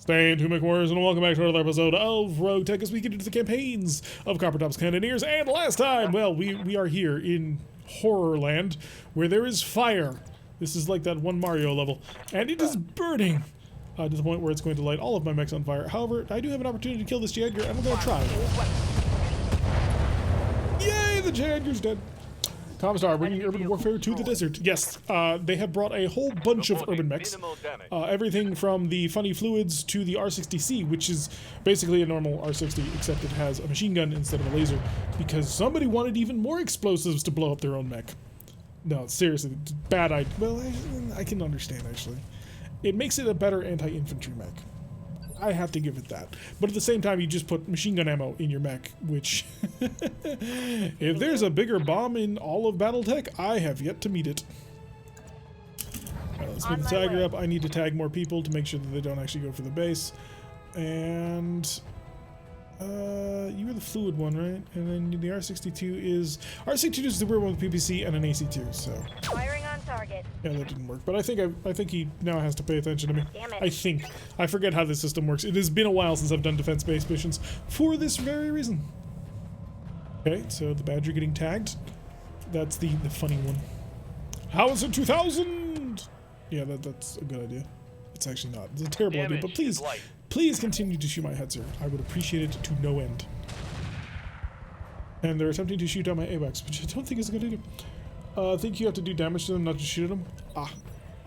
Stay tuned, McWarriors, and welcome back to another episode of RogueTech as we get into the campaigns of Coppertop's Cannoneers. And last time, well, we are here in Horrorland, where there is fire. This is like that one Mario level, and it is burning to the point where it's going to light all of my mechs on fire. However, I do have an opportunity to kill this J-Edgar, and I'm going to try. Yay, the J-Edgar's dead. Comstar, bringing urban warfare to the desert. Yes, they have brought a whole bunch of urban mechs. Everything from the funny fluids to the R60C, which is basically a normal R60, except it has a machine gun instead of a laser, because somebody wanted even more explosives to blow up their own mech. No, seriously, bad idea. Well, I can understand, actually. It makes it a better anti-infantry mech. I have to give it that. But at the same time, you just put machine gun ammo in your mech, which... if there's a bigger bomb in all of BattleTech, I have yet to meet it. Let's move the tagger up. I need to tag more people to make sure that they don't actually go for the base. And... you were the fluid one, right? And then the R62 is... R62 is the weird one with PPC and an AC2, so... Firing on target. Yeah, that didn't work. But I think he now has to pay attention to me. Damn it. I think. I forget how this system works. It has been a while since I've done defense-based missions for this very reason. Okay, so the Badger getting tagged. That's the funny one. How is it 2000? Yeah, that's a good idea. It's actually not. It's a terrible idea, but please continue to shoot my head, sir. I would appreciate it to no end. And they're attempting to shoot down my AWACS, which I don't think is a good idea. I think you have to do damage to them, not just shoot at them.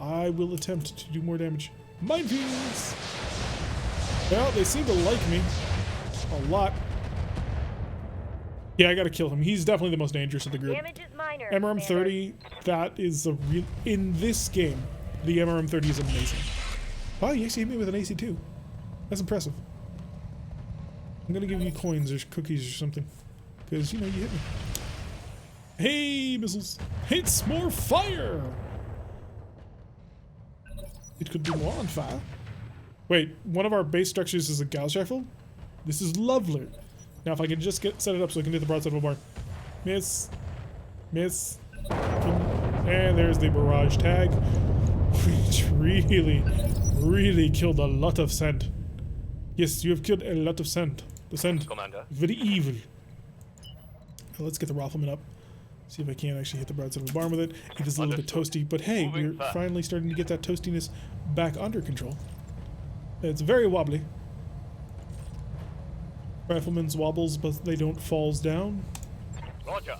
I will attempt to do more damage. Minefields! Well, they seem to like me a lot. Yeah, I gotta kill him. He's definitely the most dangerous of the group. Damage is minor. MRM-30, that is a real... In this game, the MRM-30 is amazing. Wow, you actually hit me with an AC-2. That's impressive. I'm gonna give you coins or cookies or something. Because, you know, you hit me. Hey, missiles! It's more fire! It could be more on fire. Wait, one of our base structures is a Gauss rifle? This is lovely. Now, if I can just set it up so I can hit the broadside of a bar. Miss. Miss. And there's the barrage tag. Which really killed a lot of sand. Yes, you have killed a lot of sand. The sand. Commander. Very evil. Now, let's get the rifleman up. See if I can actually hit the broadside of a barn with it. It is a little bit toasty, but hey, we're finally starting to get that toastiness back under control. It's very wobbly. Rifleman's wobbles, but they don't falls down. Roger.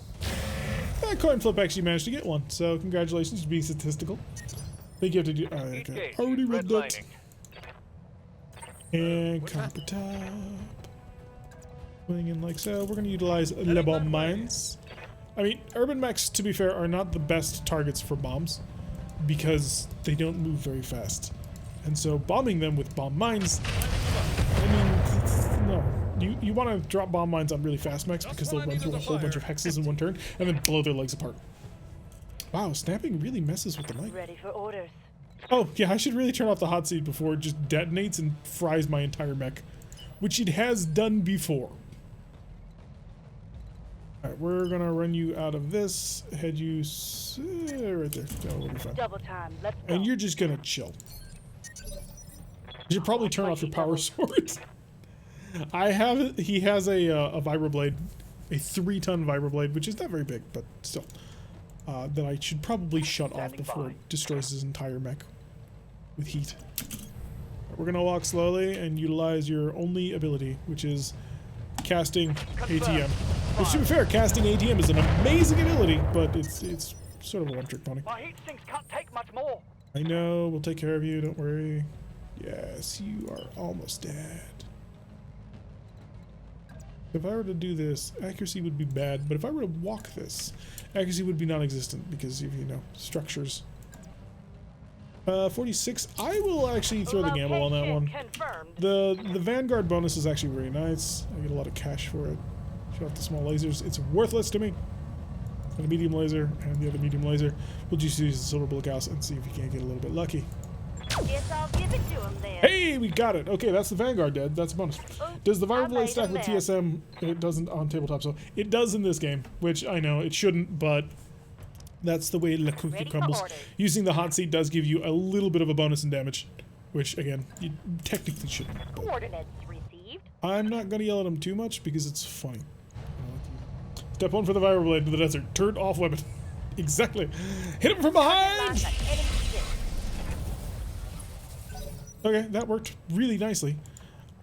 That coin flip actually managed to get one, so congratulations to being statistical. I think you have to do... okay. Already read that. And copper top. Going in like so. We're going to utilize Le Bomb Mines. I mean, urban mechs, to be fair, are not the best targets for bombs because they don't move very fast. And so bombing them with bomb mines, I mean, no. You want to drop bomb mines on really fast mechs because they'll run through a whole bunch of hexes in one turn and then blow their legs apart. Wow, snapping really messes with the mic. Ready for orders. Oh, yeah, I should really turn off the hot seat before it just detonates and fries my entire mech, which it has done before. Alright, we're gonna run you out of this, head you right there. Oh, we'll be fine. Double time. Let's go. And you're just gonna chill. You should probably turn off your power sword. He has a vibroblade, a 3-ton vibroblade, which is not very big, but still. That I should probably shut off before it destroys his entire mech with heat. We're gonna walk slowly and utilize your only ability, which is casting ATM. Which, to be fair, casting ATM is an amazing ability, but it's sort of a one-trick pony. My heat sinks can't take much more. I know, we'll take care of you, don't worry. Yes, you are almost dead. If I were to do this, accuracy would be bad, but if I were to walk this, accuracy would be non-existent because of, you know, structures. 46, I will actually throw the gamble on that one. The Vanguard bonus is actually very nice. I get a lot of cash for it. Shoot off the small lasers. It's worthless to me. And a medium laser and the other medium laser. We'll just use the silver bullet Gauss and see if we can't get a little bit lucky. Guess I'll give it to him then. Hey, we got it. Okay, that's the Vanguard dead. That's a bonus. Does the vibroblade stack with TSM? It doesn't on tabletop, so it does in this game, which I know it shouldn't, but that's the way the cookie crumbles. Using the hot seat does give you a little bit of a bonus in damage. which again, you technically shouldn't. But Coordinates received. I'm not going to yell at him too much because it's funny. Step 1 for the vibroblade into the desert. Turned off weapon. Exactly. Hit him from behind! Okay, that worked really nicely.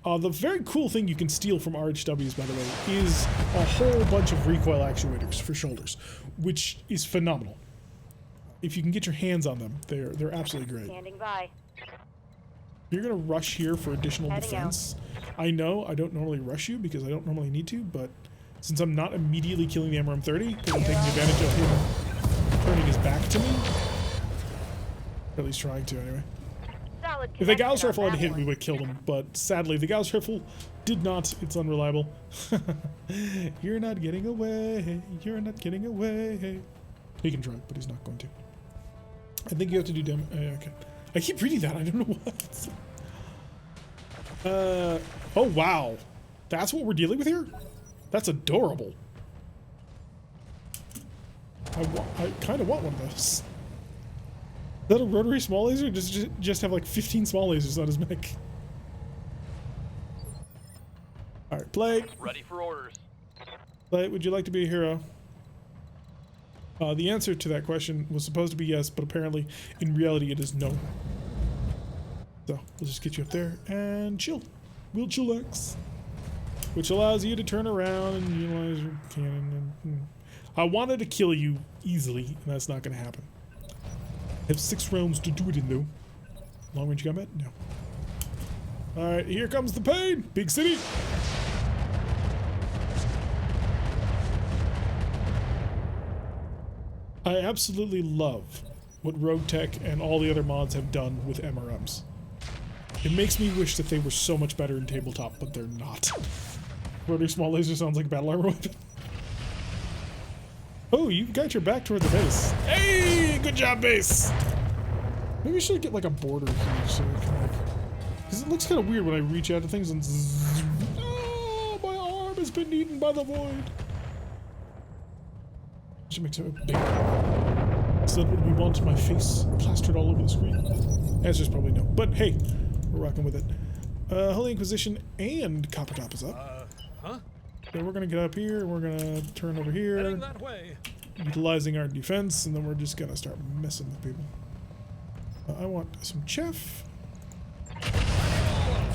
The very cool thing you can steal from RHWs, by the way, is a whole bunch of recoil actuators for shoulders, which is phenomenal. If you can get your hands on them, they're absolutely great. Standing by. You're gonna rush here for additional Heading defense. I know I don't normally rush you because I don't normally need to, but since I'm not immediately killing the MRM-30, because I'm taking advantage of him turning his back to me, or at least trying to anyway. Solid If the Gauss connection rifle on had that hit, we one. would have killed him, but sadly the Gauss rifle did not. It's unreliable. You're not getting away. You're not getting away. He can try, but he's not going to. I think you have to do okay. I keep reading that. I don't know what. Oh wow, that's what we're dealing with here. That's adorable. I kind of want one of those. Is that a rotary small laser? Just have like 15 small lasers on his mech. All right, play. Ready for orders. Play. Would you like to be a hero? The answer to that question was supposed to be yes, but apparently in reality it is no. So we'll just get you up there and chill. We'll chillax. Which allows you to turn around and utilize your cannon. I wanted to kill you easily, and that's not going to happen. I have 6 rounds to do it in, though. Long range combat? No. Alright, here comes the pain! Big city! I absolutely love what RogueTech and all the other mods have done with MRMs. It makes me wish that they were so much better in tabletop, but they're not. Rotary small laser sounds like a battle armor weapon. Oh, you got your back toward the base. Hey, good job, base. Maybe we should get like a border here so we can like, because it looks kind of weird when I reach out to things and zzz, oh, my arm has been eaten by the void. Should make it bigger. Is that what we want? My face plastered all over the screen? Answer's probably no. But hey, we're rocking with it. Holy Inquisition and Copper Top is up. So we're gonna get up here, we're gonna turn over here, that way. utilizing our defense, and then we're just gonna start messing with people. I want some chef.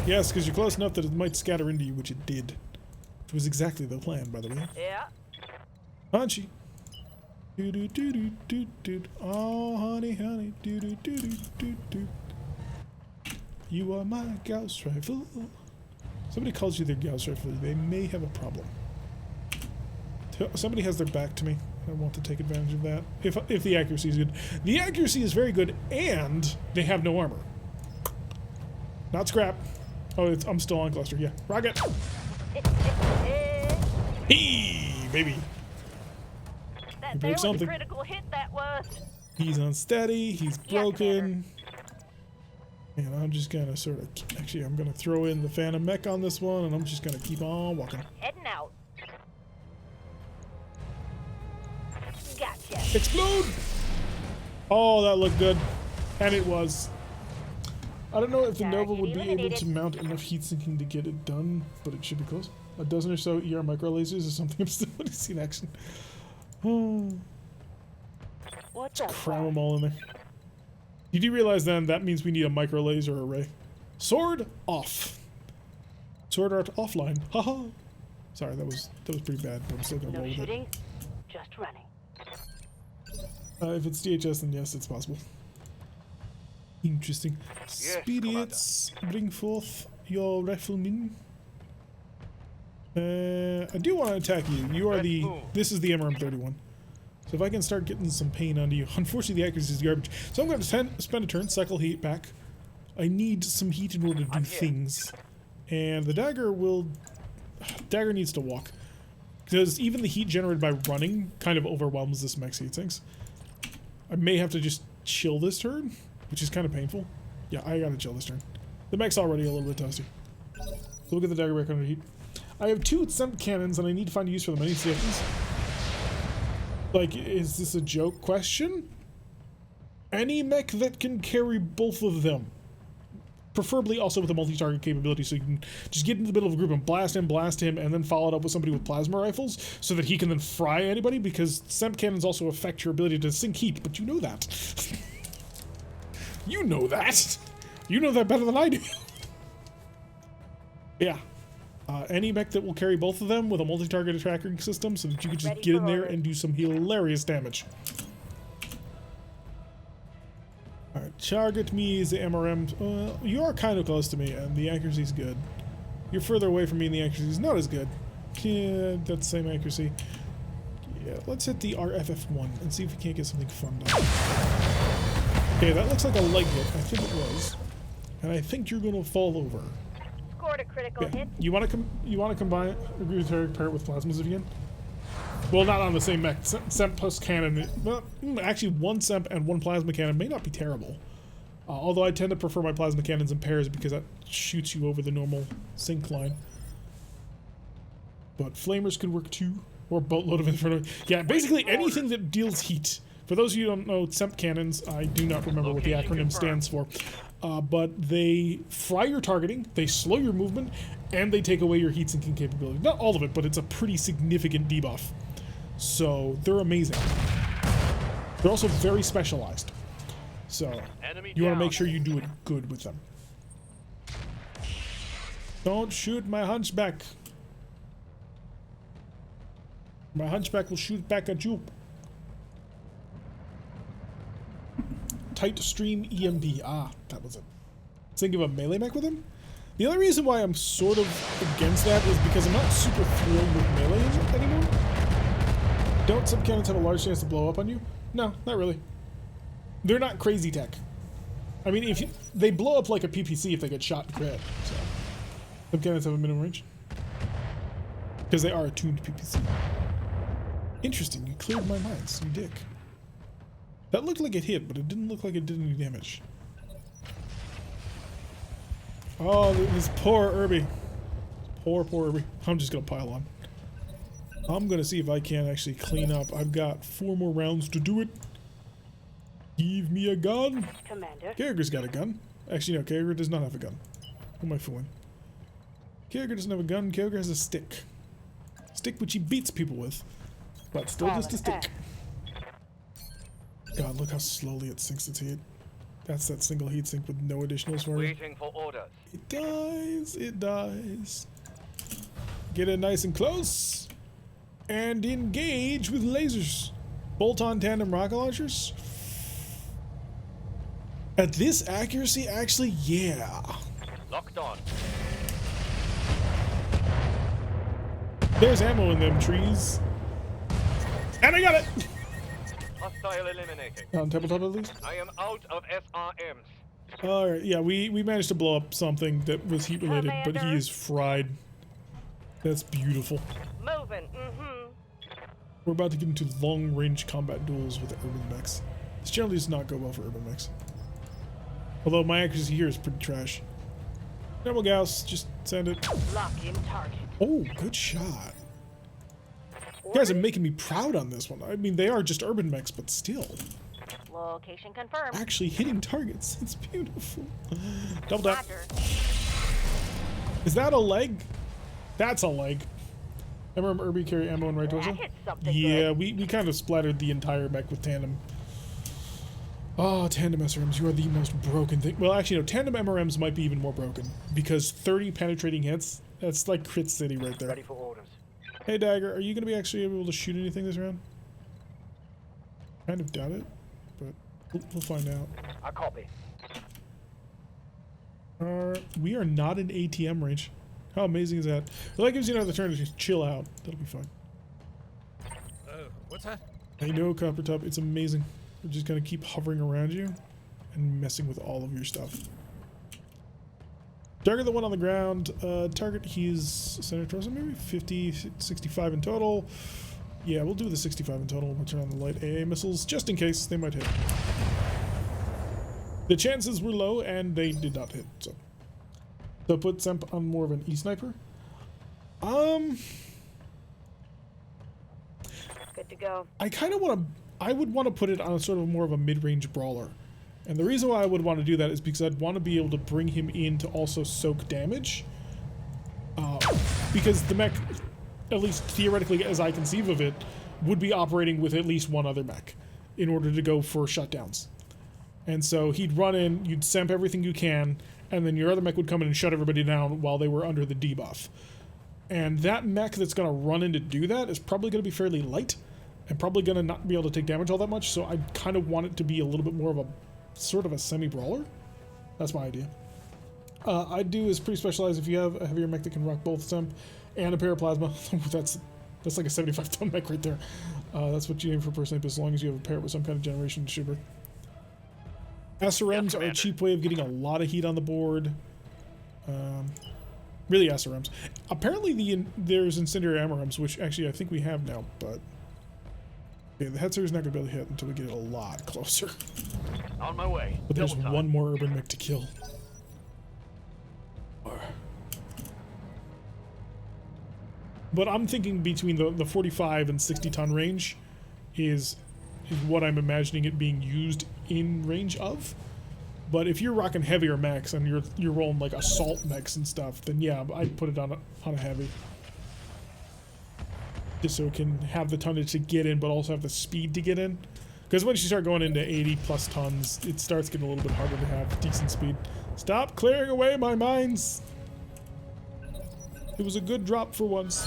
Yes, because you're close enough that it might scatter into you, which it did. It was exactly the plan, by the way. Yeah. Punchy. Do do do do do do. Oh, honey, honey. Do do do do do do. You are my Gauss rifle. Somebody calls you their Gauss rifle, they may have a problem. Somebody has their back to me. I want to take advantage of that. If the accuracy is good. The accuracy is very good, and they have no armor. Not scrap. Oh, I'm still on cluster. Yeah. Rocket. Hey, baby. That broke there was something. a critical hit that was. He's unsteady. He's Yeah, broken. And I'm just gonna sort of, actually, I'm gonna throw in the Phantom Mech on this one, and I'm just gonna keep on walking. Heading out. Gotcha. Explode! Oh, that looked good. And it was. I don't know if the Nova would be able to mount enough heat sinking to get it done, but it should be close. A dozen or so ER micro lasers is something I'm still want to see in action. What the Cram them all in there. You do realize then that means we need a micro laser array. Sword off. Sword art offline. Haha. Sorry, that was pretty bad, but I'm still gonna No roll with it. shooting, just running. If it's DHS, then yes, it's possible. Interesting. Yes, Speediots, bring forth your riflemen. I do want to attack you. You are the. This is the MRM-31. So if I can start getting some pain onto you. Unfortunately, the accuracy is garbage. So I'm going to spend a turn, cycle heat back. I need some heat in order to do things. And the dagger will. Dagger needs to walk. Because even the heat generated by running kind of overwhelms this mech's heat sinks. I may have to just chill this turn, which is kind of painful. Yeah, I gotta chill this turn. The mech's already a little bit toasty. So we'll get the dagger back under heat. I have 2 scent cannons and I need to find a use for them. I need safeties. Like, is this a joke question? Any mech that can carry both of them. preferably also with a multi-target capability, so you can just get into the middle of a group and blast him, and then follow it up with somebody with plasma rifles, so that he can then fry anybody, because SEMP cannons also affect your ability to sink heat, but you know that. You know that. You know that better than I do. Yeah. Any mech that will carry both of them with a multi-target tracking system, so that you can just get in there and do some hilarious damage. Alright, target me is the MRM. You are kind of close to me, and the accuracy's good. You're further away from me, and the accuracy's not as good. Yeah, that's the same accuracy. Yeah, let's hit the RFF1 and see if we can't get something fun done. Okay, that looks like a leg hit. I think it was. And I think you're gonna fall over. Scored a critical hit. You want to combine RogueTech pair it with plasmas again? Well, not on the same mech. SEMP plus cannon. Well, actually, one SEMP and one plasma cannon may not be terrible. Although I tend to prefer my plasma cannons in pairs because that shoots you over the normal sink line. But flamers could work too, or boatload of inferno. Yeah, basically anything that deals heat. For those of you who don't know, SEMP cannons, I do not remember what the acronym stands for. But they fry your targeting, they slow your movement, and they take away your heat sinking capability. Not all of it, but it's a pretty significant debuff. So they're amazing. They're also very specialized. So you want to make sure you do it good with them. Don't shoot my hunchback. My hunchback will shoot back at you. Tight stream EMD. Ah, that was it. Think of a melee mech with him? The only reason why I'm sort of against that is because I'm not super thrilled with melee anymore. Don't subcannons have a large chance to blow up on you? No, not really. They're not crazy tech. I mean, if they blow up like a PPC if they get shot and crit. So subcannons have a minimum range because they are attuned to PPC. Interesting. You cleared my mind, you dick. That looked like it hit, but it didn't look like it did any damage. Oh, this poor Irby. Poor Irby. I'm just gonna pile on. I'm gonna see if I can actually clean up. I've got 4 more rounds to do it. Give me a gun. Commander. Carragher's got a gun. Actually, no, Carragher does not have a gun. Who am I fooling? Carragher doesn't have a gun. Carragher has a stick. Stick which he beats people with. But still just a stick. God, look how slowly it sinks its heat. That's that single heat sink with no additionals for it. Waiting for orders. It dies. It dies. Get it nice and close. And engage with lasers. Bolt-on tandem rocket launchers. At this accuracy, actually, yeah. Locked on. There's ammo in them trees. And I got it! Hostile eliminated. On tabletop at least? I am out of SRMs. Alright, yeah, we managed to blow up something that was heat related, but he is fried. That's beautiful. Moving. We're about to get into long range combat duels with urban mechs. This generally does not go well for urban mechs. Although my accuracy here is pretty trash. Normal Gauss, just send it. Lock in target. Oh, good shot. You guys are making me proud on this one. I mean, they are just urban mechs, but still. Location confirmed. Actually hitting targets. It's beautiful. Double tap. Is that a leg? That's a leg. I remember Irby carry ammo and right torso. Yeah, we kind of splattered the entire mech with tandem. Oh, tandem SRMs, you are the most broken thing. Well, actually, no, tandem MRMs might be even more broken because 30 penetrating hits, that's like crit city right there. Ready for orders. Hey, Dagger, are you going to be actually able to shoot anything this round? Kind of doubt it, but we'll find out. I copy. We are not in ATM range. How amazing is that? Well, that gives you another turn to just chill out. That'll be fine. Oh, what's that? I know, Copper Top. It's amazing. We're just going to keep hovering around you and messing with all of your stuff. Target the one on the ground. Target he's center torso, maybe 50, 65 in total. Yeah, we'll do the 65 in total. We'll turn on the light AA missiles just in case they might hit. The chances were low and they did not hit, so put Semp on more of an E-sniper. Good to go. I kind of want to. I would want to put it on sort of more of a mid-range brawler, And the reason why I would want to do that is because I'd want to be able to bring him in to also soak damage. Because the mech, at least theoretically as I conceive of it, would be operating with at least one other mech in order to go for shutdowns. And so he'd run in, you'd semp everything you can, and then your other mech would come in and shut everybody down while they were under the debuff. And that mech that's going to run in to do that is probably going to be fairly light and probably going to not be able to take damage all that much, so I kind of want it to be a little bit more of a sort of a semi-brawler. That's my idea. I do is pretty specialized if you have a heavier mech that can rock both Semp and a Paraplasma. that's like a 75-ton mech right there. That's what you aim for personally, but as long as you have a pair with some kind of generation shooter. SRMs are a cheap way of getting a lot of heat on the board. Really SRMs. Apparently there's incendiary MRMs, which actually I think we have now, but okay, the Hetzer is not going to be able to hit until we get it a lot closer. On my way. But there's one more urban mech to kill. But I'm thinking between the 45 and 60 ton range is what I'm imagining it being used in range of. But if you're rocking heavier mechs and you're rolling like assault mechs and stuff, then yeah, I'd put it on a heavy. Just so it can have the tonnage to get in, but also have the speed to get in. Because once you start going into 80 plus tons, it starts getting a little bit harder to have decent speed. Stop clearing away my mines! It was a good drop for once.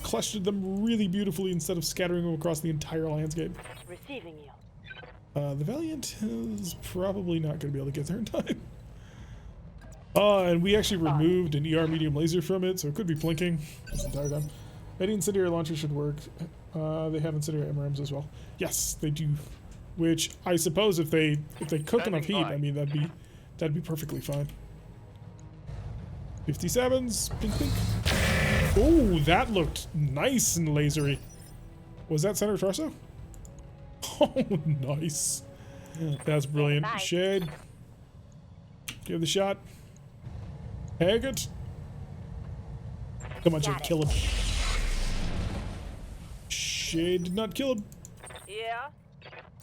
Clustered them really beautifully instead of scattering them across the entire landscape. Receiving you. The Valiant is probably not going to be able to get there in time. And we actually removed an ER medium laser from it, so it could be blinking this entire time. Any incendiary launcher should work. They have incendiary MRMs as well. Yes, they do. Which I suppose if they cook enough heat, I mean that'd be perfectly fine. 57s, pink pink. Oh, that looked nice and lasery. Was that center torso? Oh, nice. That's brilliant. Nice. Shade. Give the shot. Tag it. Come on, Shade, kill him. Shade did not kill him. Yeah.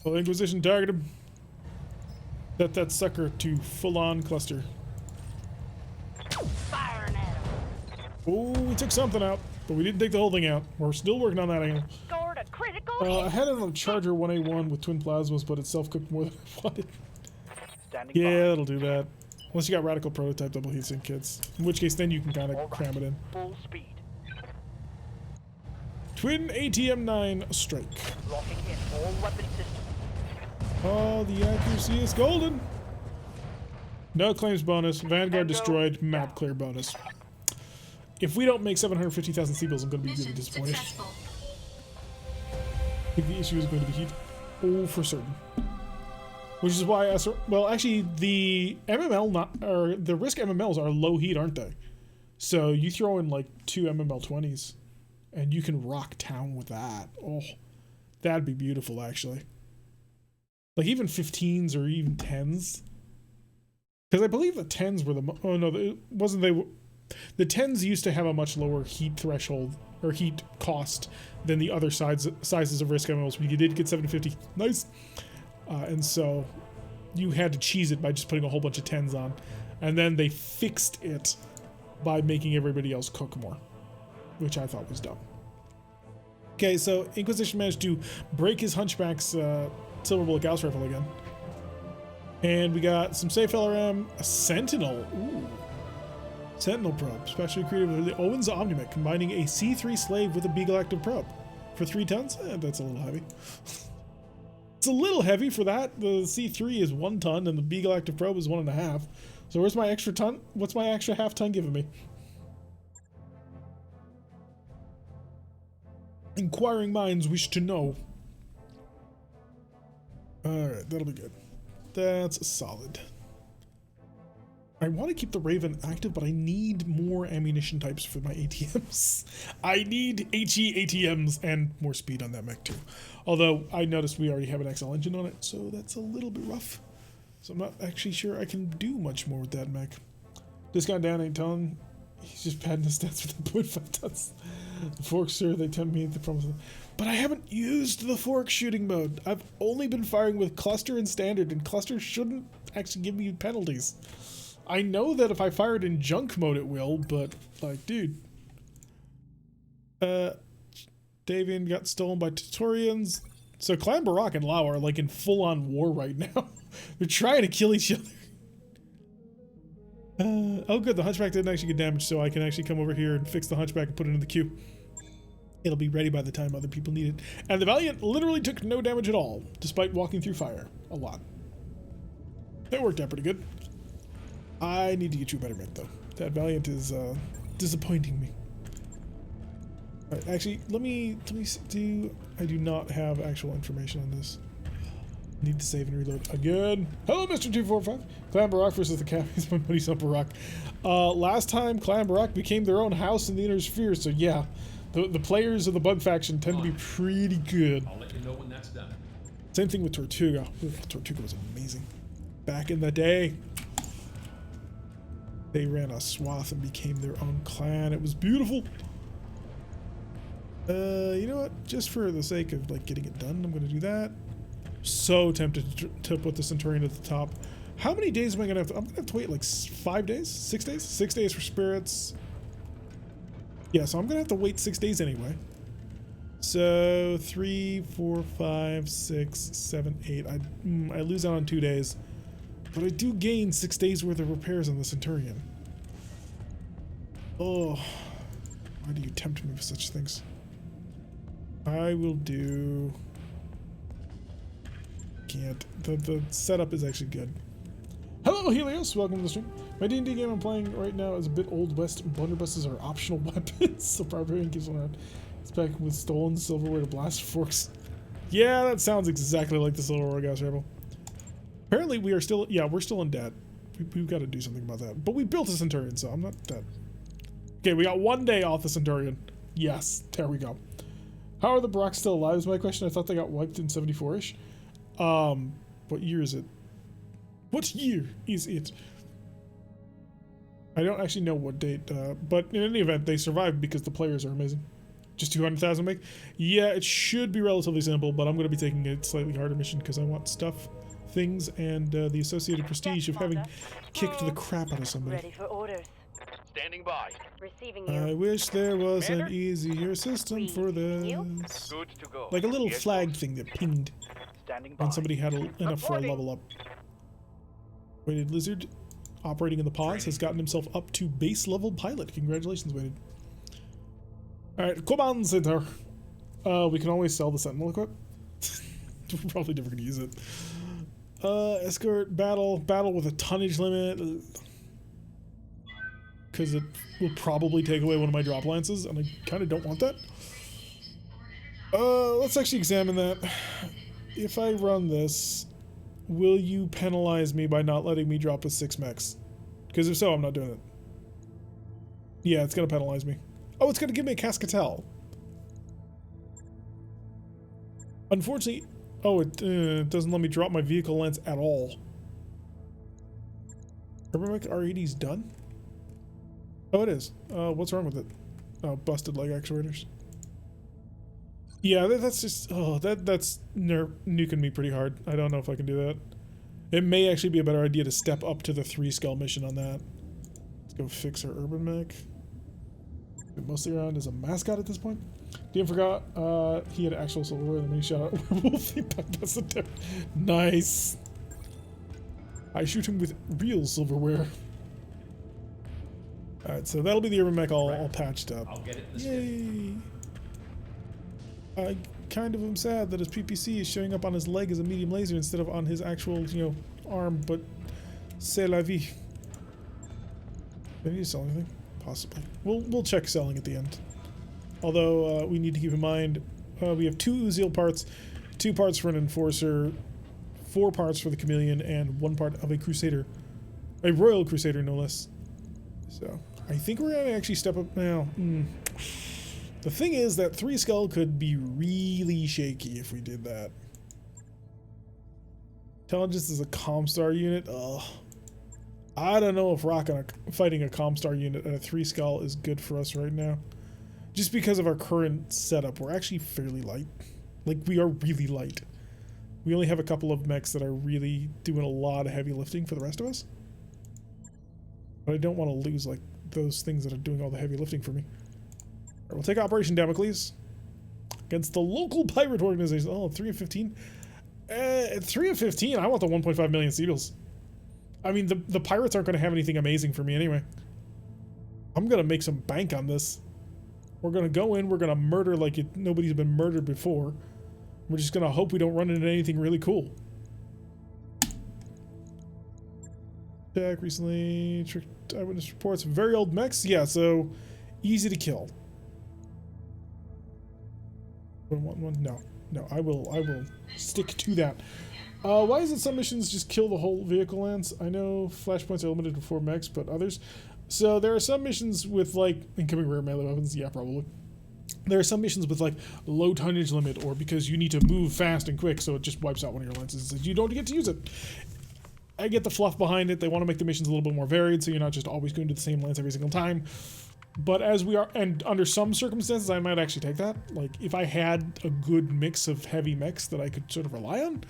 Well, Inquisition target him. Set that sucker to full-on cluster. Firing at him. Oh, we took something out, but we didn't take the whole thing out. We're still working on that angle. Scored a critical I hit. had it on Charger 1A1 with twin plasmas, but it self-cooked more than I wanted. Standing Yeah, by. that'll do that. Unless you got Radical Prototype double heatsink kits. In which case, then you can kind of cram it in. Full speed. Twin ATM-9 strike. Locking in all weapon systems. Oh, the accuracy is golden. No claims bonus. Vanguard destroyed. Map clear bonus. If we don't make 750,000 C-bills, I'm going to be really disappointed. I think the issue is going to be heat. Oh, for certain. Which is why, well, actually, the the risk MMLs are low heat, aren't they? So you throw in like 2 MML-20s, and you can rock town with that. Oh, that'd be beautiful, actually. Like even 15s or even 10s. Because I believe the 10s were the... Oh, no, it wasn't they... The 10s used to have a much lower heat threshold, or heat cost, than the other sizes of risk MMLs. But you did get 750. Nice! And so you had to cheese it by just putting a whole bunch of 10s on. And then they fixed it by making everybody else cook more, which I thought was dumb. Okay, so Inquisition managed to break his Hunchback's Silver Bullet Gauss rifle again. And we got some safe LRM, a Sentinel. Ooh. Sentinel probe, specially created with the Owens Omnimech, combining a C3 slave with a Beagle active probe. For 3 tons? That's a little heavy. It's a little heavy for that. The C3 is 1 ton and the Beagle active probe is 1.5. So where's my extra ton? What's my extra half ton giving me? Inquiring minds wish to know. Alright, that'll be good. That's solid. I want to keep the Raven active, but I need more ammunition types for my ATMs. I need HE ATMs and more speed on that mech too. Although I noticed we already have an XL engine on it, so that's a little bit rough. So I'm not actually sure I can do much more with that mech. Discount down 8 ton. He's just padding his stats with the 0.5 tons. The forks, sir, they tempt me to promise. But I haven't used the fork shooting mode. I've only been firing with cluster and standard, and cluster shouldn't actually give me penalties. I know that if I fire it in junk mode it will, but like, dude. Davian got stolen by Tutorians. So Clan Barak and Lao are like in full-on war right now. They're trying to kill each other. Oh good, the Hunchback didn't actually get damaged, so I can actually come over here and fix the Hunchback and put it in the queue. It'll be ready by the time other people need it. And the Valiant literally took no damage at all, despite walking through fire a lot. That worked out pretty good. I need to get you a better mech though. That Valiant is disappointing me. Alright, actually, let me do. I do not have actual information on this. Need to save and reload again. Hello, Mr. 245. Clan Barak versus the Cabbies. My buddy's on Barak. Last time, Clan Barak became their own house in the Inner Sphere, so yeah. The players of the Bug faction tend to be pretty good. I'll let you know when that's done. Same thing with Tortuga. Ooh, Tortuga was amazing. Back in the day, they ran a swath and became their own clan. It was beautiful. You know what? Just for the sake of like getting it done, I'm gonna do that. So tempted to put the Centurion at the top. How many days am I gonna have to? I'm gonna have to wait like 5 days? 6 days? 6 days for spirits. Yeah, so I'm gonna have to wait 6 days anyway. So 3, 4, 5, 6, 7, 8. I lose out on 2 days, but I do gain 6 days worth of repairs on the Centurion. Oh, why do you tempt me with such things? I will do. Can't. The setup is actually good. Hello, Helios. Welcome to the stream. My D&D game I'm playing right now is a bit Old West. Blunderbusses are optional weapons, so Barbarian keeps one around. It's back with stolen silverware to blast forks. Yeah, that sounds exactly like the Silver Orgas Rebel. Apparently, we are still. Yeah, we're still in debt. We've got to do something about that. But we built a Centurion, so I'm not dead. Okay, we got 1 day off the Centurion. Yes, there we go. How are the Baraks still alive is my question. I thought they got wiped in 74-ish. What year is it? What year is it? I don't actually know what date, but in any event, they survived because the players are amazing. Just 200,000 make? Yeah, it should be relatively simple, but I'm going to be taking a slightly harder mission because I want stuff, things, and the associated prestige of having kicked the crap out of somebody. Ready for orders. Standing by. Receiving you. I wish there was an Commander? easier system for this. Good to go. Like a little Yes, flag boss. thing that pinged Standing by. when somebody had enough for a Reporting. level up. Weighted Lizard, operating in the pause, has gotten himself up to base level pilot. Congratulations, Weighted. Alright, Command Center. We can always sell the Sentinel equip. We're probably never going to use it. Escort, battle with a tonnage limit. Because it will probably take away one of my drop lances, and I kind of don't want that. Let's actually examine that. If I run this, will you penalize me by not letting me drop with 6 mechs? Because if so, I'm not doing it. Yeah, it's going to penalize me. Oh, it's going to give me a Cascatel. Unfortunately, oh, it doesn't let me drop my vehicle lens at all. Urban Mech R80's done? Oh, it is. What's wrong with it? Oh, busted leg actuators. Yeah, that's just... Oh, that's nuking me pretty hard. I don't know if I can do that. It may actually be a better idea to step up to the 3 skull mission on that. Let's go fix our Urban Mech. Mostly around as a mascot at this point. Dean forgot he had actual silverware and then he shot out werewolf. He bypassed it there. Nice. I shoot him with real silverware. Alright, so that'll be the Urban Mech all patched up. I'll get it this Yay! I kind of am sad that his PPC is showing up on his leg as a medium laser instead of on his actual, arm, but c'est la vie. Do I need to sell anything? Possibly. We'll check selling at the end. Although we need to keep in mind we have 2 Uziel parts, 2 parts for an Enforcer, 4 parts for the Chameleon, and 1 part of a Crusader. A Royal Crusader, no less. So, I think we're going to actually step up now. The thing is that 3 skull could be really shaky if we did that. Intelligence is a Comstar unit. Ugh. I don't know if fighting a Comstar unit at a 3 skull is good for us right now. Just because of our current setup, we're actually fairly light. Like, we are really light. We only have a couple of mechs that are really doing a lot of heavy lifting for the rest of us. But I don't want to lose like those things that are doing all the heavy lifting for me. All right, we'll take Operation Damocles against the local pirate organization. Oh, 3 of 15. 3 of 15. I want the 1.5 million seals. I mean, the pirates aren't going to have anything amazing for me anyway. I'm going to make some bank on this. We're going to go in. We're going to murder like nobody's been murdered before. We're just going to hope we don't run into anything really cool. Check recently. Tricked eyewitness reports. Very old mechs. Yeah, so easy to kill. No. No, I will stick to that. Why is it some missions just kill the whole vehicle lands? I know flashpoints are limited to 4 mechs, but others. So there are some missions with like incoming rare melee weapons. Yeah, probably. There are some missions with like low tonnage limit, or because you need to move fast and quick, so it just wipes out one of your lances and says you don't get to use it. I get the fluff behind it. They want to make the missions a little bit more varied, so you're not just always going to the same lance every single time. But as we are, and under some circumstances, I might actually take that. Like if I had a good mix of heavy mechs that I could sort of rely on.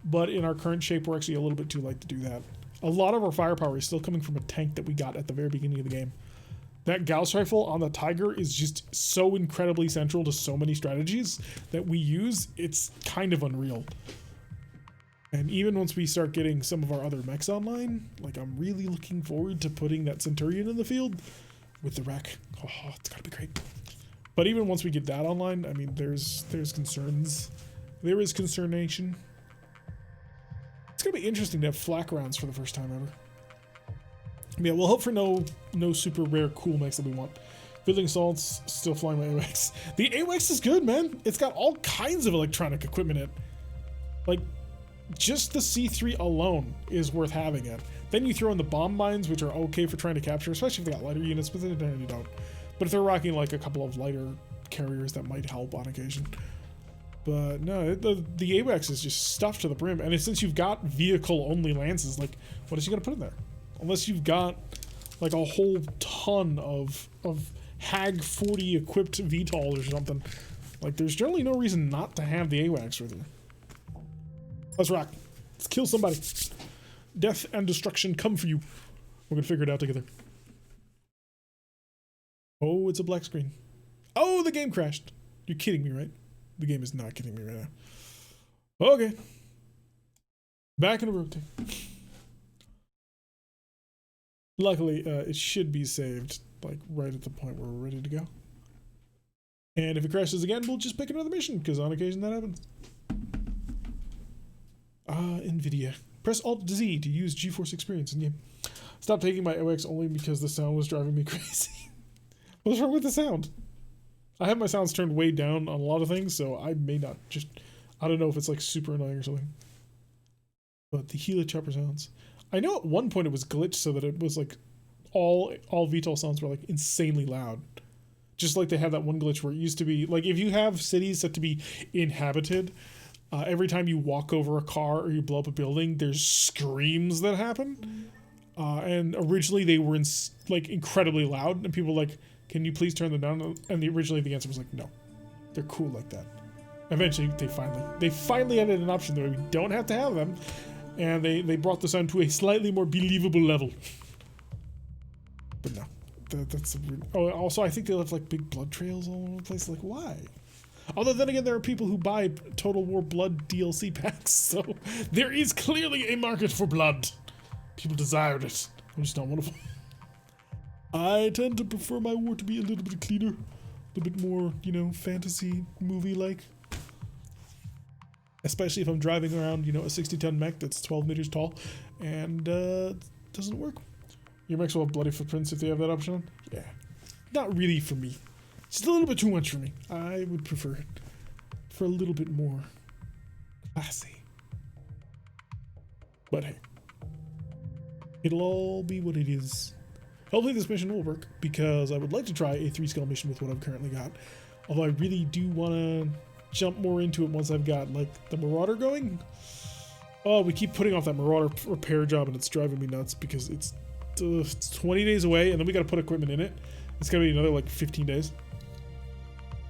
But in our current shape, we're actually a little bit too light to do that. A lot of our firepower is still coming from a tank that we got at the very beginning of the game. That Gauss rifle on the Tiger is just so incredibly central to so many strategies that we use. It's kind of unreal. And even once we start getting some of our other mechs online, like I'm really looking forward to putting that Centurion in the field with the wreck. Oh, it's gotta be great. But even once we get that online, I mean, there's concerns. There is concernation. It's gonna be interesting to have flak rounds for the first time ever. Yeah, we'll hope for no super rare cool mechs that we want. Building assaults, still flying my AWACS. The AWACS is good, man. It's got all kinds of electronic equipment in it. Like, just the C3 alone is worth having it. Then you throw in the bomb mines, which are okay for trying to capture, especially if they got lighter units, but they generally don't. But if they're rocking like a couple of lighter carriers, that might help on occasion. But no, the AWACS is just stuffed to the brim. And since you've got vehicle-only lances, like, what is he going to put in there? Unless you've got, like, a whole ton of HAG 40 equipped VTOLs or something. Like, there's generally no reason not to have the AWACS with you. Let's rock. Let's kill somebody. Death and destruction come for you. We're going to figure it out together. Oh, it's a black screen. Oh, the game crashed. You're kidding me, right? The game is not kidding me right now. Okay. Back in a RogueTech. Luckily, it should be saved, like, right at the point where we're ready to go. And if it crashes again, we'll just pick another mission, because on occasion that happens. NVIDIA. Press Alt-Z to use GeForce Experience in game. Stop taking my OX only because the sound was driving me crazy. What's wrong with the sound? I have my sounds turned way down on a lot of things, so I may not just... I don't know if it's, like, super annoying or something. But the helichopper sounds... I know at one point it was glitched so that it was, like, all VTOL sounds were, like, insanely loud. Just like they have that one glitch where it used to be... Like, if you have cities set to be inhabited... every time you walk over a car or you blow up a building, there's screams that happen. And originally they were like incredibly loud, and people were like, "Can you please turn them down?" And originally the answer was like, "No, they're cool like that." Eventually, they finally added an option where we don't have to have them, and they brought the sound to a slightly more believable level. But no, that's a weird. Oh, also I think they left like big blood trails all over the place. Like, why? Although then again, there are people who buy Total War Blood DLC packs, so there is clearly a market for blood. People desired it. I'm just not one of them. I tend to prefer my war to be a little bit cleaner, a little bit more, you know, fantasy movie-like. Especially if I'm driving around, you know, a 60-ton mech that's 12 meters tall, and doesn't work. Your mechs will have bloody footprints if they have that option on. Yeah, not really for me. It's a little bit too much for me. I would prefer it for a little bit more classy. But hey, it'll all be what it is. Hopefully this mission will work, because I would like to try a 3-scale mission with what I've currently got. Although I really do want to jump more into it once I've got, like, the Marauder going. Oh, we keep putting off that Marauder repair job, and it's driving me nuts, because it's 20 days away, and then we got to put equipment in it. It's going to be another, like, 15 days.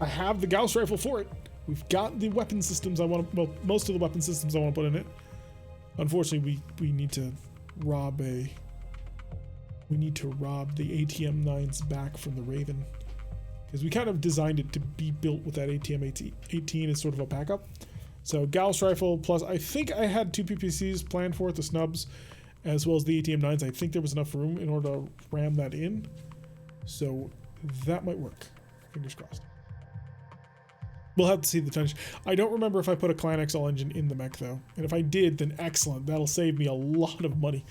I have the Gauss rifle for it, We've got the weapon systems I want to, well, most of the weapon systems I want to put in it. Unfortunately, we need to rob the ATM-9s back from the Raven, because we kind of designed it to be built with that ATM-18 as sort of a backup. So Gauss rifle, plus I think I had 2 PPCs planned for it, the snubs, as well as the ATM-9s. I think there was enough room in order to ram that in. So that might work. Fingers crossed. We'll have to see the tonnage. I don't remember if I put a Clan XL engine in the mech though. And if I did, then excellent. That'll save me a lot of money.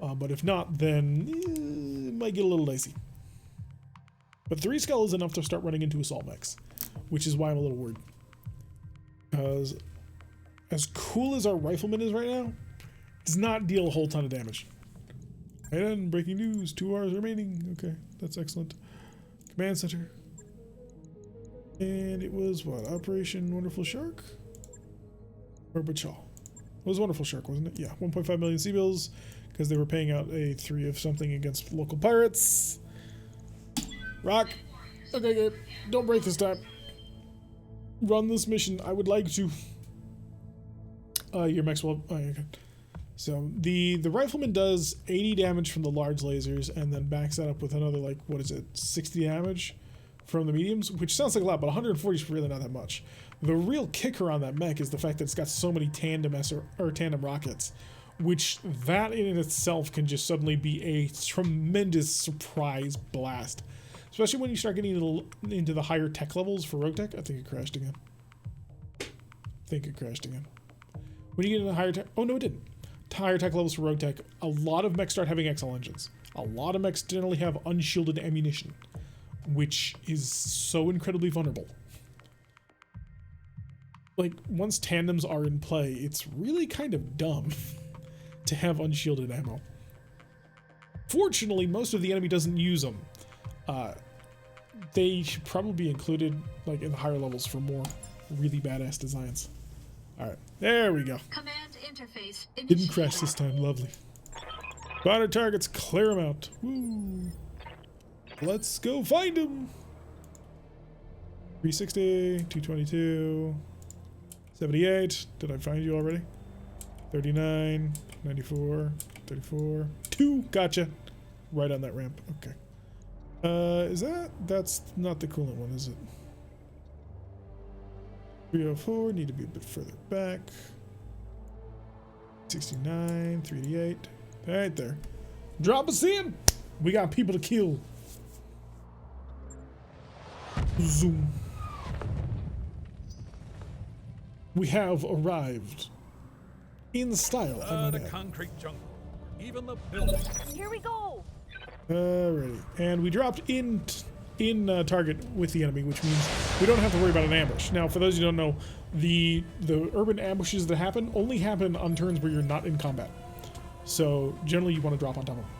But if not, then it might get a little dicey. But 3 skull is enough to start running into assault mechs, which is why I'm a little worried. Because as cool as our rifleman is right now, does not deal a whole ton of damage. And breaking news, 2 hours remaining. Okay, that's excellent. Command center. And it was what? Operation Wonderful Shark? Or Butchaw? It was Wonderful Shark, wasn't it? Yeah, 1.5 million C-bills, because they were paying out a 3 of something against local pirates. Rock. Okay, Gabe. Don't break this time. Run this mission. I would like to. Your mech's well. Oh, okay. So the rifleman does 80 damage from the large lasers, and then backs that up with another, like, what is it, 60 damage from the mediums, which sounds like a lot, but 140 is really not that much. The real kicker on that mech is the fact that it's got so many tandem tandem rockets, which that in itself can just suddenly be a tremendous surprise blast. Especially when you start getting into the higher tech levels for RogueTech. I think it crashed again. When you get into higher tech, oh no it didn't. Higher tech levels for RogueTech, a lot of mechs start having XL engines. A lot of mechs generally have unshielded ammunition, which is so incredibly vulnerable. Like, once tandems are in play, it's really kind of dumb to have unshielded ammo. Fortunately, most of the enemy doesn't use them. They should probably be included, like, in the higher levels for more really badass designs. Alright, there we go. Command interface Didn't crash this time, lovely. Spotted targets, clear them out. Woo! Let's go find them! 360, 222, 78. Did I find you already? 39, 94, 34, 2. Gotcha. Right on that ramp. Okay. That's not the coolant one, is it? 304, need to be a bit further back. 69, 388. Right there. Drop us in! We got people to kill. Zoom. We have arrived. In style, I might The add. concrete jungle. Even the building. Here we go. Alrighty, and we dropped in target with the enemy, which means we don't have to worry about an ambush. Now, for those who don't know, the urban ambushes that happen only happen on turns where you're not in combat. So generally, you want to drop on top of them.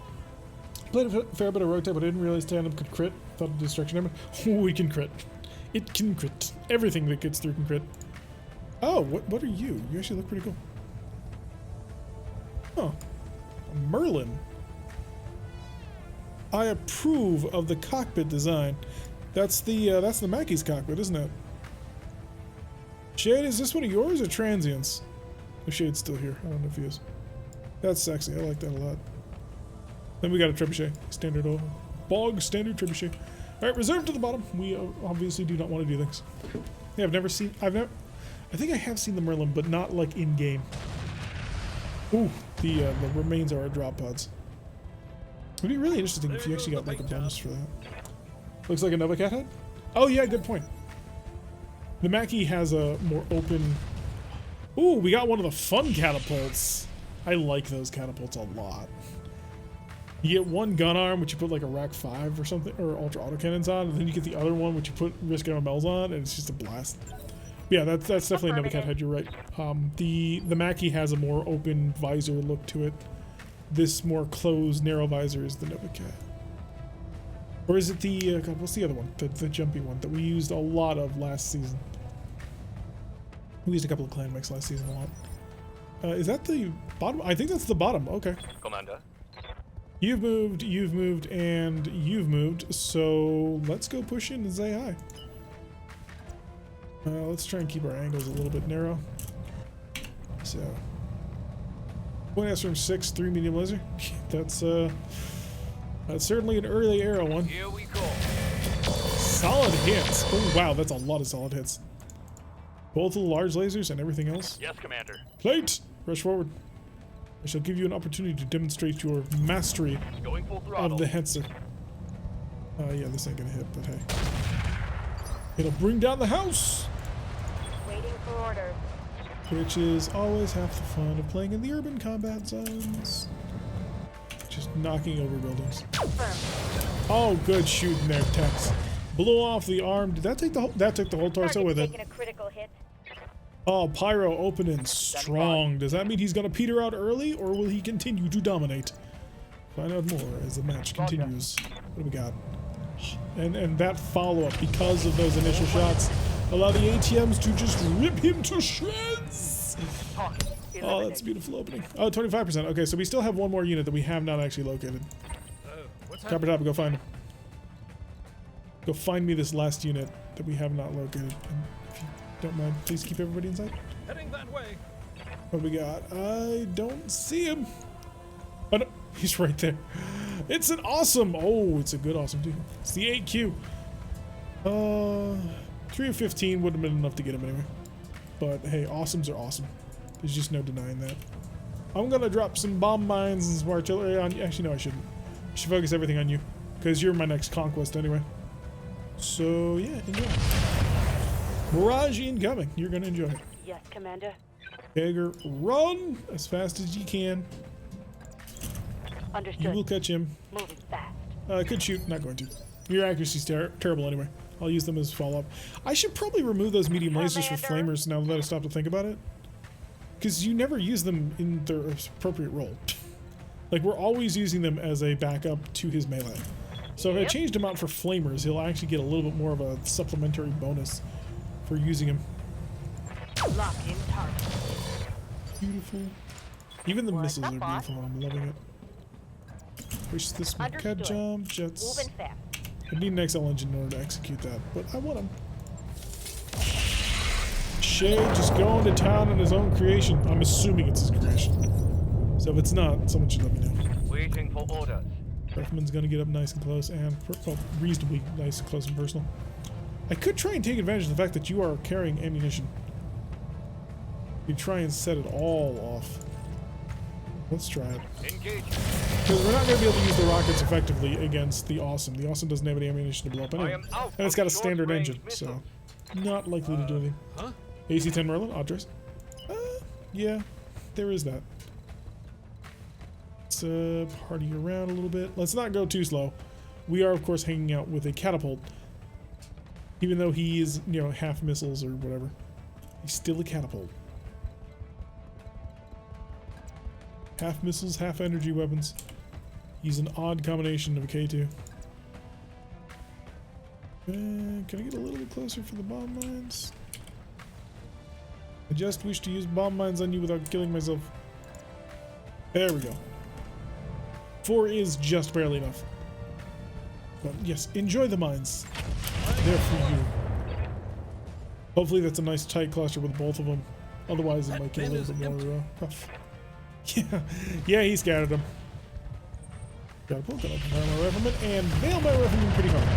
Played a fair bit of RogueTech, but I didn't realize tandem could crit. Thought of destruction damage. Oh, it can crit. It can crit. Everything that gets through can crit. Oh, what are you? You actually look pretty cool. Huh. A Merlin. I approve of the cockpit design. That's the Mackey's cockpit, isn't it? Shade, is this one of yours or Transient's? If Shade's still here, I don't know if he is. That's sexy. I like that a lot. Then we got a trebuchet, standard old bog standard trebuchet. All right, reserved to the bottom. We obviously do not want to do things. Yeah, I think I have seen the Merlin, but not like in game. Ooh, the remains are our drop pods. It'd be really interesting if you actually got like a bonus for that. Looks like a Nova Cat head? Oh yeah, good point. The Mackie has a more open... Ooh, we got one of the fun catapults. I like those catapults a lot. You get one gun arm, which you put like a Rack 5 or something, or Ultra Autocannons on, and then you get the other one, which you put Risk MMLs on, and it's just a blast. Yeah, that's definitely a Nova Cat head, you're right. The Mackie has a more open visor look to it. This more closed, narrow visor is the Nova Cat. Or is it the, God, what's the other one? The jumpy one that we used a lot of last season. We used a couple of clan mechs last season a lot. Is that the bottom? I think that's the bottom, okay. Commander. You've moved, and you've moved, so let's go push in and say hi. Let's try and keep our angles a little bit narrow. So, point S from 6, 3 medium laser. That's certainly an early arrow one. Here we go. Solid hits. Oh wow, that's a lot of solid hits. Both of the large lasers and everything else. Yes, Commander. Plate! Rush forward. I shall give you an opportunity to demonstrate your mastery Going full throttle. of the Hetzer. Yeah, this ain't gonna hit, but hey. It'll bring down the house! Waiting for orders. Which is always half the fun of playing in the urban combat zones. Just knocking over buildings. Confirmed. Oh, good shooting there, Tex. Blew off the arm. Did that take the whole, that took the whole torso Target's with it? taking a critical hit. Oh, Pyro opening strong. Does that mean he's gonna peter out early, or will he continue to dominate? Find out more as the match continues. What do we got? And that follow-up, because of those initial shots, allow the ATMs to just rip him to shreds. Oh, that's a beautiful opening. Oh, 25%. Okay, so we still have one more unit that we have not actually located. What's Copper Top, go find him. Go find me this last unit that we have not located. And if you don't mind, please keep everybody inside. Heading that way. What we got? I don't see him. Oh no, he's right there. It's an awesome. Oh, it's a good awesome too. It's the 8Q. 3 of 15 would have been enough to get him anyway. But hey, awesomes are awesome. There's just no denying that. I'm gonna drop some bomb mines and some artillery on you. Actually, no, I shouldn't. I should focus everything on you, because you're my next conquest anyway. So yeah, enjoy. Barrage incoming. You're gonna enjoy it. Yes, Commander. Jaeger, run as fast as you can. Understood. You will catch him. Moving fast. Could shoot, not going to. Your accuracy's terrible anyway. I'll use them as follow-up. I should probably remove those medium lasers for Commander. flamers now that I stop to think about it. Because you never use them in their appropriate role. Like, we're always using them as a backup to his melee. So if I Yep. changed him out for flamers, he'll actually get a little bit more of a supplementary bonus for using him. Lock in target. Beautiful. Even the What's missiles up, are boss? beautiful. I'm loving it. Push this Merc Understood. jump, jets. Moving fast. I need an XL engine in order to execute that, but I want him. Shay just going to town on his own creation. I'm assuming it's his creation. So if it's not, someone should let me know. Waiting for orders. Ruffman's gonna get up nice and close and well, reasonably nice and close and personal. I could try and take advantage of the fact that you are carrying ammunition. You try and set it all off. Let's try it. Engage. Because we're not going to be able to use the rockets effectively against the Awesome. The Awesome doesn't have any ammunition to blow up I anyway. am out And it's of got a standard short-range engine, so missiles. not likely to do anything. Huh? AC-10 Merlin, Address. Yeah, there is that. Let's party around a little bit. Let's not go too slow. We are, of course, hanging out with a catapult. Even though he is, you know, half missiles or whatever. He's still a catapult. Half missiles, half energy weapons. He's an odd combination of a K2. Can I get a little bit closer for the bomb mines? I just wish to use bomb mines on you without killing myself. There we go. 4 is just barely enough. But yes, enjoy the mines. They're for you. Hopefully that's a nice tight cluster with both of them. Otherwise it might get a little bit more rough. Yeah, he scattered them. Gotta pull, gotta fire my rifleman and nail my rifleman pretty hard.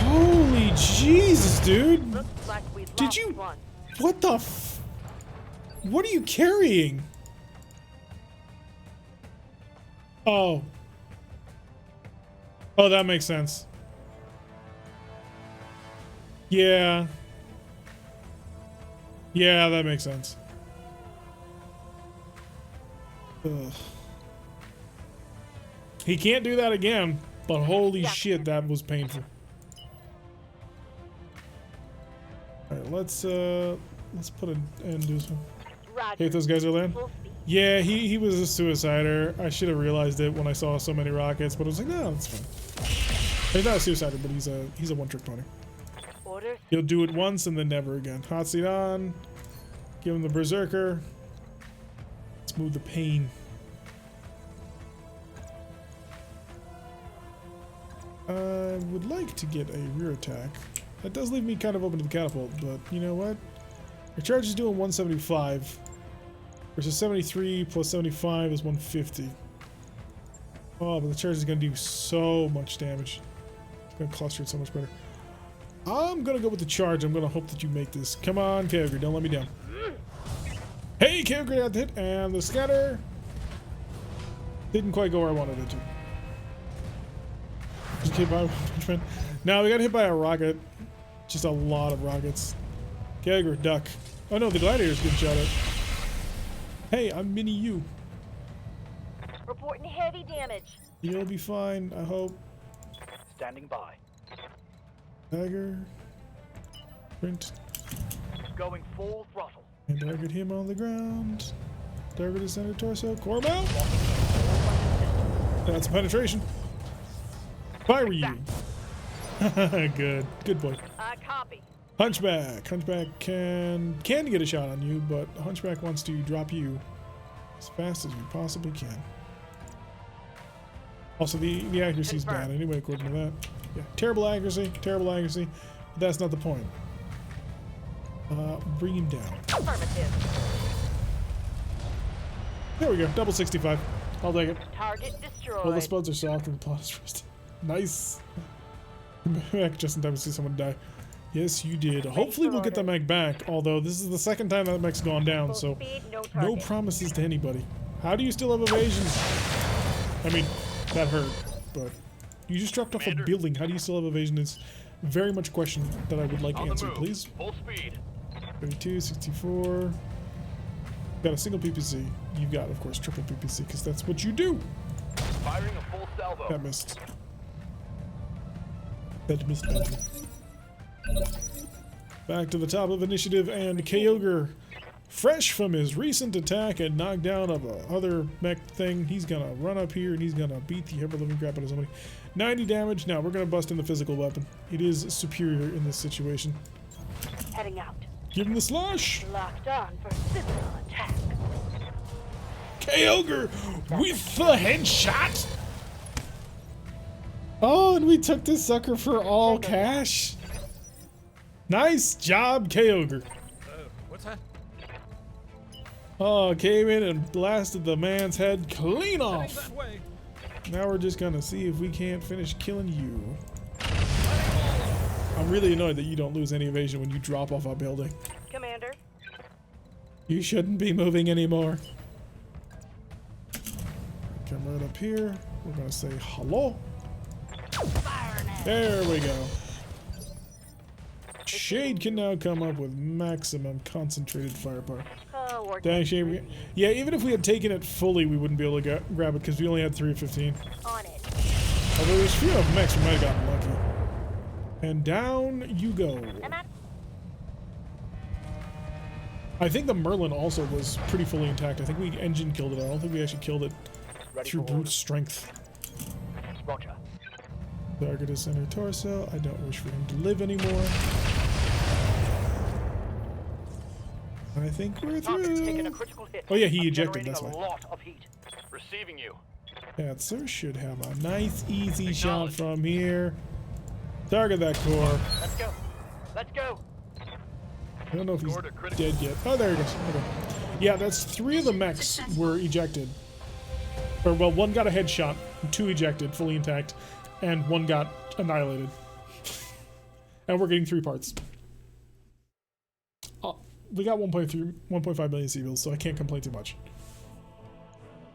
Holy Jesus, dude! Looks like we Did lost you- one. What the what are you carrying? Oh. Oh, that makes sense. Yeah. Yeah, that makes sense. Ugh. He can't do that again, but holy shit, that was painful. Alright, let's put an end to this one. Roger. Hey, those guys are land? Full speed. Yeah, he was a suicider. I should have realized it when I saw so many rockets, but I was like, no, that's fine. He's not a suicider, but he's a one-trick pony. Orders. He'll do it once and then never again. Hot seat on. Give him the berserker. Smooth the pain. I would like to get a rear attack. That does leave me kind of open to the catapult, but you know what? Our charge is doing 175 versus 73 plus 75 is 150. Oh, but the charge is going to do so much damage. It's going to cluster it so much better. I'm going to go with the charge. I'm going to hope that you make this. Come on, Kyogre, don't let me down. Hey, Kyogre got the hit, and the scatter didn't quite go where I wanted it to. Just hit by a punchman. Now we got hit by a rocket. Just a lot of rockets. Kyogre, duck. Oh no, the gladiator's getting shot at. Hey, I'm Mini You. Reporting heavy damage. You'll be fine, I hope. Standing by. Dagger. Print. Going full throttle. And target him on the ground. Target his center torso. Core mount. That's penetration. Fire you. Good. Good boy. I copy. Hunchback. Hunchback can get a shot on you, but Hunchback wants to drop you as fast as you possibly can. Also, the accuracy is bad anyway, according to that. Yeah, terrible accuracy, but that's not the point. Bring him down. Affirmative. There we go, double 65. I'll take it. Target destroyed. Well, the spuds are soft and the plot is first. Nice. Back just in time to see someone die. Yes, you did. Hopefully we'll get that mech back, although this is the second time that mech's gone down, Full so speed, no no target. promises to anybody. How do you still have evasions? I mean, that hurt, but you just dropped off a building. How do you still have evasion? Is very much a question that I would like On the answered, move. please. Full speed. 32, 64. Got a single PPC. You've got, of course, triple PPC, because that's what you do. Firing a full salvo. That missed. That missed badly. Back to the top of initiative, and Kyogre, fresh from his recent attack and knockdown of a other mech thing, he's gonna run up here and he's gonna beat the ever-living crap out of somebody. 90 damage. Now we're gonna bust in the physical weapon. It is superior in this situation. Heading out. Give him the slash. Locked on for physical attack. Kyogre with the headshot. Oh, and we took this sucker for all cash. Nice job, Kyogre. What's that? Oh, came in and blasted the man's head clean Heading off. that way. Now we're just gonna see if we can't finish killing you. I'm really annoyed that you don't lose any evasion when you drop off a building. Commander. You shouldn't be moving anymore. Come right up here. We're gonna say hello. Fire now. There we go. Shade can now come up with maximum concentrated firepower. Oh, we're Dang, Shade. Yeah, even if we had taken it fully, we wouldn't be able to grab it because we only had 3 of 15. on it. Although there's few of mechs, we might have gotten lucky. And down you go. I'm out. I think the Merlin also was pretty fully intact. I think we engine killed it. I don't think we actually killed it Ready through for brute orders. strength. Roger. Target his center torso. I don't wish for him to live anymore. I think we're Target's taking a through. critical hit. Oh yeah, he I'm ejected, generating that's a why. lot of heat. Receiving you. That sir should have a nice easy shot from here. Target that core. Let's go. Let's go. I don't know if he's Scored a critical. dead yet. Oh, there he goes. Okay. Yeah, that's 3 of the mechs were ejected. Or, well, 1 got a headshot, 2 ejected, fully intact, and 1 got annihilated. And we're getting 3 parts. We got 1.5 million civils, so I can't complain too much.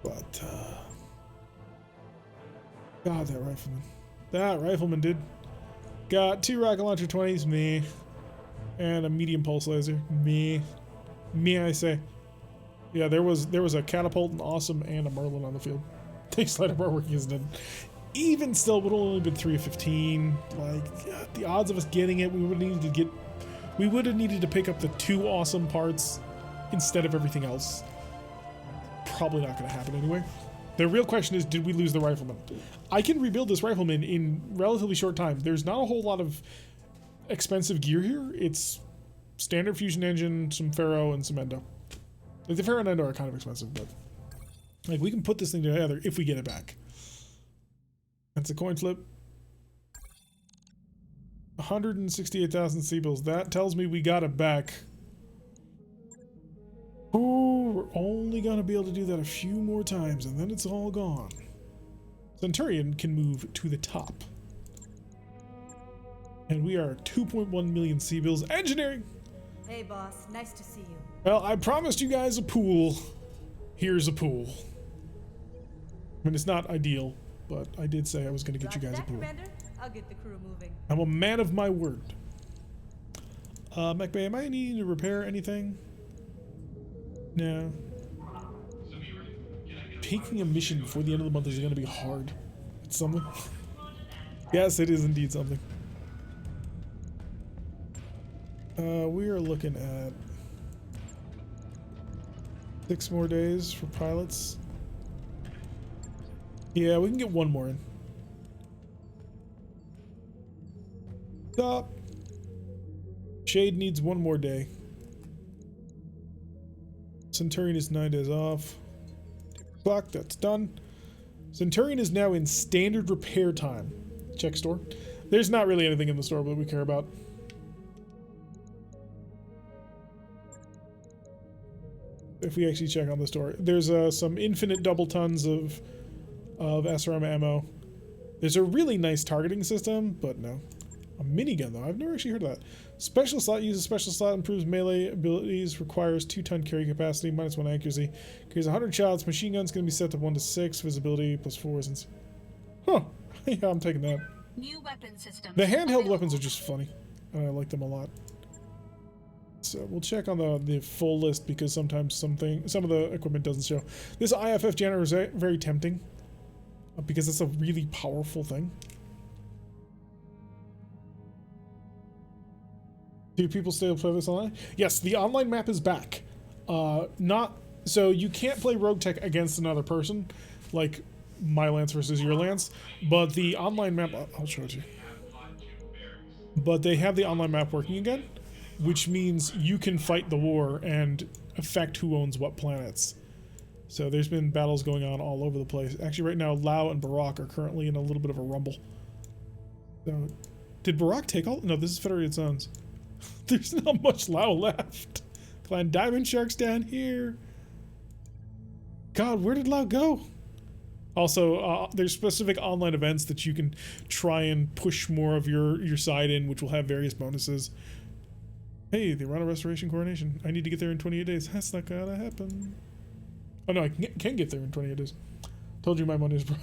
But, God, that rifleman. That rifleman, dude. Got 2 rocket launcher 20s, me. And a medium pulse laser, me. Me, I say. Yeah, there was a catapult, an awesome, and a Merlin on the field. Takes light up our working isn't it? Even still, it would have only been 3 of 15. Like, yeah, the odds of us getting it, we would have needed to pick up the 2 awesome parts instead of everything else. Probably not going to happen anyway. The real question is, did we lose the rifleman? I can rebuild this rifleman in relatively short time. There's not a whole lot of expensive gear here. It's standard fusion engine, some ferro, and some endo. Like the ferro and endo are kind of expensive, but like we can put this thing together if we get it back. That's a coin flip. 168,000 Seabills. That tells me we got it back. Oh, we're only gonna be able to do that a few more times, and then it's all gone. Centurion can move to the top. And we are 2.1 million Seabills. Engineering! Hey boss, nice to see you. Well, I promised you guys a pool. Here's a pool. I mean, it's not ideal, but I did say I was going to get you guys a pool. Commander, I'll get the crew moving. I'm a man of my word. Mech Bay, am I needing to repair anything? No. Taking a mission before the end of the month is going to be hard. It's something. Yes, it is indeed something. We are looking at 6 more days for pilots. Yeah, we can get 1 more in. Stop. Shade needs 1 more day. Centurion is 9 days off. Clock, that's done. Centurion is now in standard repair time. Check store. There's not really anything in the store that we care about. If we actually check on the store, there's some infinite double tons of SRM ammo. There's a really nice targeting system, but no. A minigun though, I've never actually heard of that. Special slot, uses special slot, improves melee abilities, requires 2-ton carry capacity, -1 accuracy, carries 100 shots. Machine gun's gonna be set to 1 to 6, visibility +4 since. Huh? Yeah, I'm taking that. New weapon systems. The handheld weapons are just funny, and I like them a lot. So we'll check on the full list because sometimes some of the equipment doesn't show. This IFF generator is very tempting because it's a really powerful thing. Do people still play this online? Yes, the online map is back. So you can't play RogueTech against another person, like my lance versus your lance, but the online map, I'll show it to you. But they have the online map working again, which means you can fight the war and affect who owns what planets. So there's been battles going on all over the place. Actually, right now, Lao and Barak are currently in a little bit of a rumble. So, did Barak take all? No, this is Federated Zones. There's not much Lao left. Clan Diamond Shark's down here. God, where did Lao go? Also, there's specific online events that you can try and push more of your side in, which will have various bonuses. Hey, the Rana Restoration Coronation. I need to get there in 28 days. That's not gonna happen. Oh no, I can get there in 28 days. Told you my money is broke.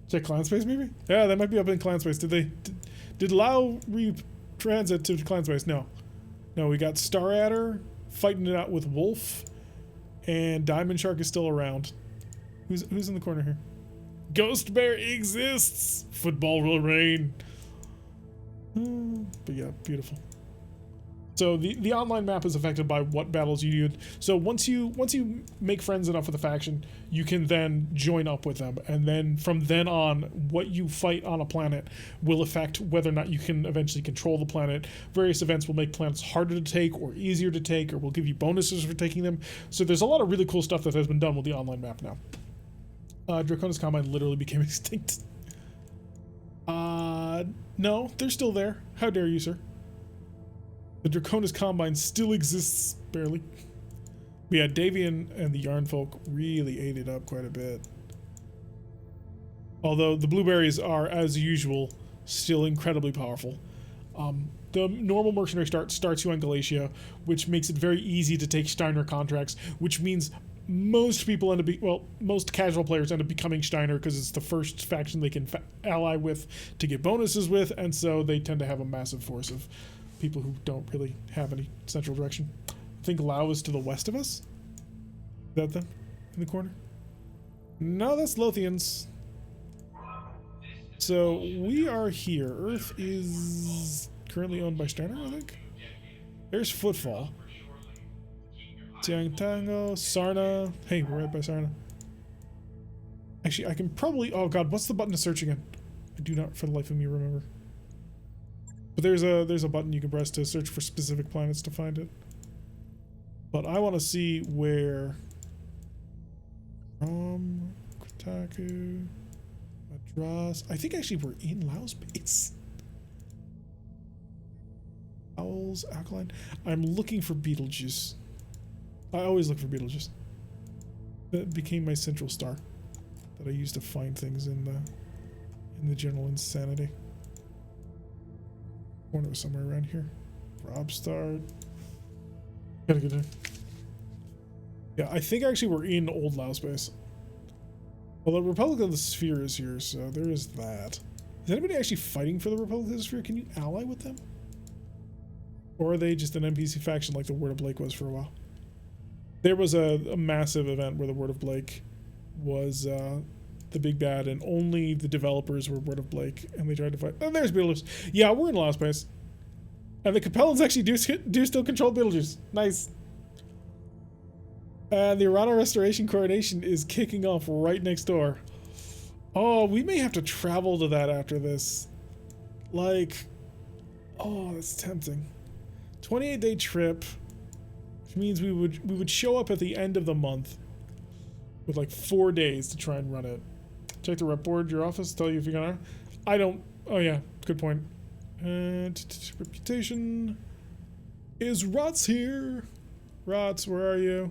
Check Clan Space maybe? Yeah, that might be up in Clan Space. Did Lao re-transit to Clan Space? No. No, we got Star Adder fighting it out with Wolf, and Diamond Shark is still around. Who's in the corner here? Ghost Bear exists! Football will rain. But yeah, beautiful. So the online map is affected by what battles you do. So once you make friends enough with a faction, you can then join up with them, and then from then on, what you fight on a planet will affect whether or not you can eventually control the planet. Various events will make planets harder to take or easier to take, or will give you bonuses for taking them. So there's a lot of really cool stuff that has been done with the online map now. Draconis Combine literally became extinct. No, they're still there. How dare you, sir? The Draconis Combine still exists, barely. But yeah, Davian and the Yarn folk really ate it up quite a bit. Although the blueberries are, as usual, still incredibly powerful. The normal mercenary starts you on Galatia, which makes it very easy to take Steiner contracts, which means most people end up most casual players end up becoming Steiner because it's the first faction they can ally with to get bonuses with, and so they tend to have a massive force of people who don't really have any central direction. I think Lao is to the west of us. Is that them in the corner? No, that's Lothians. So we are here. Earth is currently owned by Steiner, I think. There's Footfall. Tiang Tango, Sarna. Hey, we're right by Sarna. Actually, I can probably... Oh god, what's the button to search again? I do not for the life of me remember. But there's a button you can press to search for specific planets to find it. But I want to see where Kotaku, Madras. I think actually we're in Lao's base. Owls, alkaline. I'm looking for Beetlejuice. I always look for Beetlejuice. That became my central star that I used to find things in the general insanity. Corner was somewhere around here. Rob start. Gotta get in. Yeah, I think actually we're in Old Lao space. Well, the Republic of the Sphere is here, so there is that. Is anybody actually fighting for the Republic of the Sphere? Can you ally with them? Or are they just an NPC faction like the Word of Blake was for a while? There was a massive event where the Word of Blake was the big bad, and only the developers were Word of Blake, and they tried to fight. Oh, there's Beetlejuice. Yeah, we're in Lao space. And the Capellans actually do still control Beetlejuice. Nice. And the Irana Restoration Coronation is kicking off right next door. Oh, we may have to travel to that after this. Like, oh, that's tempting. 28-day trip, which means we would show up at the end of the month with like 4 days to try and run it. Check the rep board, your office, tell you if you're gonna. I don't. Oh yeah, good point. Reputation. Is Rots here? Rots, where are you?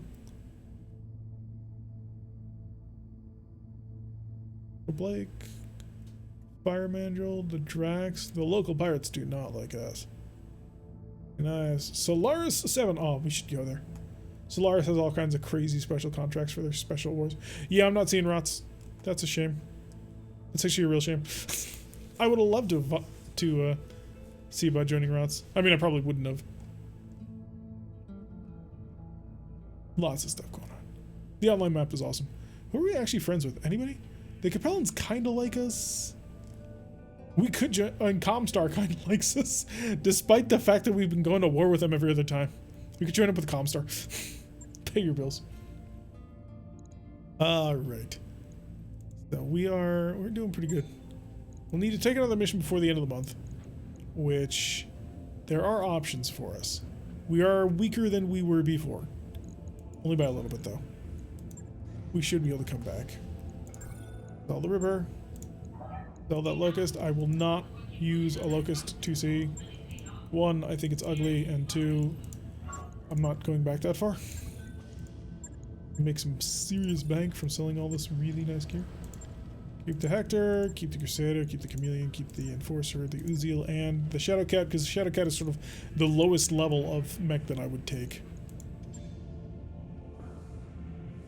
Blake, Fire Mandrill, the Drax. The local pirates do not like us. Nice. Solaris 7. Oh, we should go there. Solaris has all kinds of crazy special contracts for their special wars. Yeah, I'm not seeing Rots. That's a shame. That's actually a real shame. I would have loved to see about joining Rots. I mean, I probably wouldn't have. Lots of stuff going on. The online map is awesome. Who are we actually friends with? Anybody? The Capellans kind of like us. We could join, and Comstar kind of likes us, despite the fact that we've been going to war with them every other time. We could join up with Comstar. Pay your bills. All right. So we're doing pretty good. We'll need to take another mission before the end of the month, which there are options for us. We are weaker than we were before. Only by a little bit, though. We should be able to come back. Sell the Ripper. Sell that Locust. I will not use a Locust 2C. One, I think it's ugly, and two, I'm not going back that far. Make some serious bank from selling all this really nice gear. Keep the Hector, keep the Crusader, keep the Chameleon, keep the Enforcer, the Uziel, and the Shadowcat, because the Shadowcat is sort of the lowest level of mech that I would take.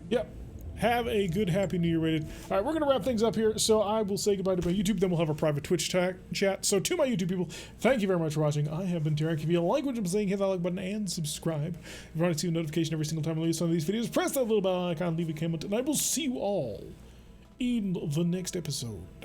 Yep. Have a good, happy New Year, Rated. All right, we're going to wrap things up here, so I will say goodbye to my YouTube, then we'll have a private Twitch chat. So to my YouTube people, thank you very much for watching. I have been Tarek. If you like what I'm saying, hit that like button and subscribe. If you want to see a notification every single time I release one of these videos, press that little bell icon, leave a comment, and I will see you all in the next episode.